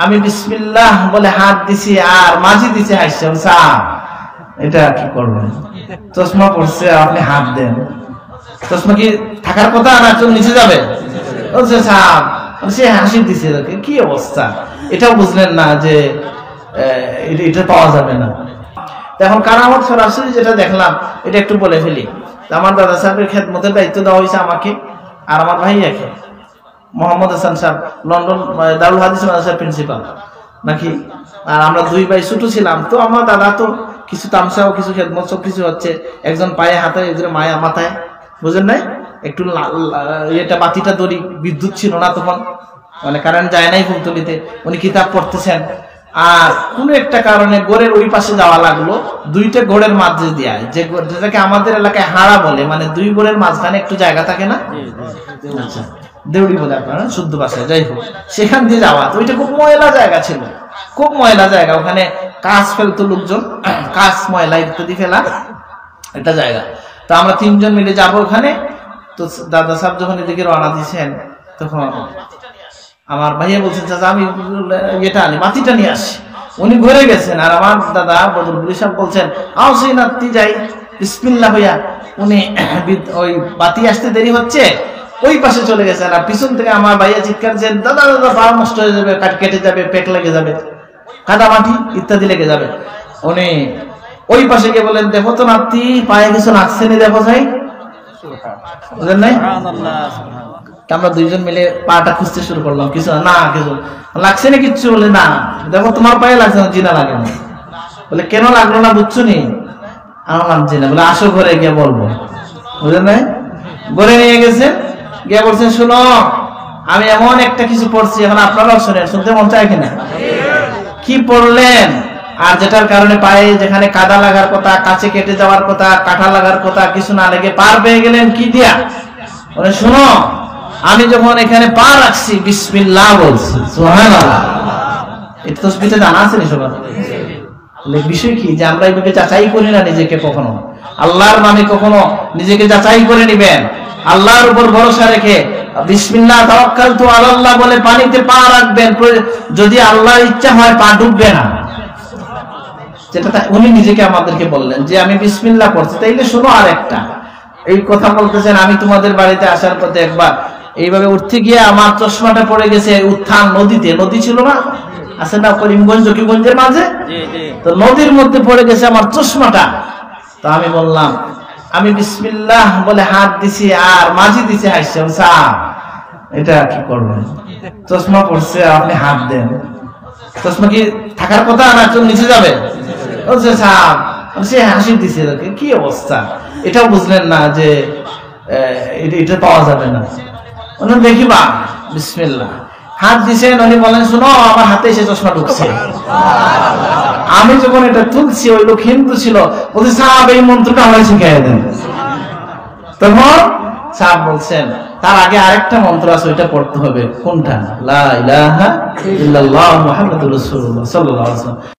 আমি বিসমিল্লাহ বলে হাত দিছি আর মাঝি দিছে হাসছে। সাহেব এটা কি করবেন? চশমা পড়ছে আপনি হাত দেন, চশমা কি থাকার কথা না চোখ নিচে যাবে? বলছে সাহেব সে হাসি দিছে, কি অবস্থা, এটাও বুঝলেন না যে এটা পাওয়া যাবে না। এখন কারামত সরাসরি যেটা দেখলাম এটা একটু বলে ফেলি। আমার দাদা সাহেবের খেদমতের দায়িত্ব দেওয়া হয়েছে আমাকে আর আমার ভাইয়াকে, মোহাম্মদ হাসান সাহেব, লন্ডন দারুল হাদিস মাদ্রাসার প্রিন্সিপাল নাকি। আর আমরা দুই ভাই ছোট ছিলাম, তো আমার দাদা তো কিছু তামসাও কিছু খেদমত সব কিছু হচ্ছে, একজন পায়ে হাতে একজন মায়া মাথায়, বুঝেন নাই? একটু এটা বাতিটা দড়ি, বিদ্যুৎ ছিল না তখন, মানে কারেন্ট যায় নাই ফুলতলিতে, উনি কিতাব পড়তেছেন। আর কোন একটা কারণে গোড়ের ওই পাশে যাওয়া লাগলো, দুইটা গোড়ের মাঝে দিয়া, যেটাকে আমাদের এলাকায় হাড়া বলে, মানে দুই গোড়ের মাঝখানে একটু জায়গা থাকে না, আচ্ছা দেউড়ি বলে আপনারা শুদ্ধ ভাষায়, যাই হোক সেখান দিয়ে যাওয়া। তো ওইটা খুব ময়লা জায়গা ছিল, খুব ময়লা জায়গা, ওখানে কাঁচ ফেলতো লোকজন, কাঁচ ময়লা ইত্যাদি ফেলা একটা জায়গা। তো আমরা তিনজন মিলে যাবো ওখানে। তো দাদা সাহেব যখন এদিকে রওনা দিয়েছেন তখন আমার ভাইয়া বলছেন চাচা আমি এটা আনি, বাতিটা নিয়ে আসি। উনি ঘুরে গেছেন আর আমার দাদা বদরুল সাহেব বলছেন আও সেই নাতি যাই বিসমিল্লাহ হইয়া, উনি ওই বাতি আসতে দেরি হচ্ছে ওই পাশে চলে গেছেন। আর পিছন থেকে আমার ভাইয়া চিৎকার দিচ্ছেন দাদা দাদা পা নষ্ট হয়ে যাবে, কেটে যাবে, পেক লেগে যাবে, কাদা মাটি ইত্যাদি লেগে যাবে। উনি ওই পাশে গিয়ে বলেন দেখো তো নাতি পায়ে কিছু লাগছে নি, দেখো যাই, বুঝলেন নাই? আমরা দুইজন মিলে পাটা খুঁজতে শুরু করলাম, কিছু না কিছু লাগছে না, কিচ্ছু বলে না, দেখো তোমার পায়ে লাগছে না, জিনা লাগে না। বলে কেন লাগলো না বুঝছো নি? আমার নাম জিনা। বলে আসো ঘরে গিয়ে বলবো, বুঝলেন নাই? ঘরে নিয়ে গেছে, গিয়ে বলছেন শুনো আমি এমন একটা কিছু পড়ছি, এখন আপনারাও শোনেন, শুনতে মন চায় কিনা? কি পড়লেন? আর যেটার কারণে পায়ে যেখানে কাদা লাগার কথা, কাছে কেটে যাওয়ার কথা, কাঁটা লাগার কথা, কিছু না লেগে পার পেয়ে গেলেন কি দিয়া? বলে শুনো আমি যখন এখানে পা রাখছি বিসমিল্লাহ বলছি, সুবহানাল্লাহ। এটা তো স্পিচে জানা আছে নি সবার? বিষয় কি যে আমরা এইভাবে যাচাই করি না নিজেকে, কখনো আল্লাহর নামে কখনো নিজেকে যাচাই করে নিবেন, আল্লাহর উপর ভরসা রেখে বিসমিল্লাহ তাওয়াক্কালতু আলাল্লাহ বলে পানিতে পা রাখবেন, যদি আল্লাহর ইচ্ছা হয় পা ডুববে না। যেটা উনি নিজেকে আমাদেরকে বললেন যে আমি বিসমিল্লাহ পড়ছি। তাইলে শোনো আর একটা, এই কথা বলতেছেন আমি তোমাদের বাড়িতে আসার পথে একবার এইভাবে উঠতে গিয়ে আমার চশমাটা পড়ে গেছে উত্থান নদীতে, নদী ছিল না আছে না করিমগঞ্জ জকিগঞ্জের মাঝে, তো নদীর মধ্যে পড়ে গেছে আমার চশমাটা। তো আমি বললাম আমি বিসমিল্লাহ বলে হাত দিছি আর মাঝি দিছে হাসছে। সাহেব এটা কি করবেন? চশমা পড়ছে আপনি হাত দেন, চশমা কি থাকার কথা না চোখ নিচে যাবে? বলছে সাহেব সে হাসি দিছে, কি অবস্থা, এটাও বুঝলেন না যে এটা পাওয়া যাবে না। দেখিবা বিসমিল্লাহ হাত দিছেন, উনি বলেন শুনো আমার হাতে এসে চশমা ঢুকছে। আমি যখন এটা তুলছি ওই লোক হিন্দু ছিল, বলছে সাহেব এই মন্ত্রটা আমার শিখাই দেন। তখন সাহেব বলছেন তার আগে আরেকটা মন্ত্র আছে, ওইটা পড়তে হবে। কোনটা? লা ইলাহা ইল্লাল্লাহ মুহাম্মাদুর রাসূলুল্লাহ সাল্লাল্লাহু আলাইহি ওয়াসাল্লাম।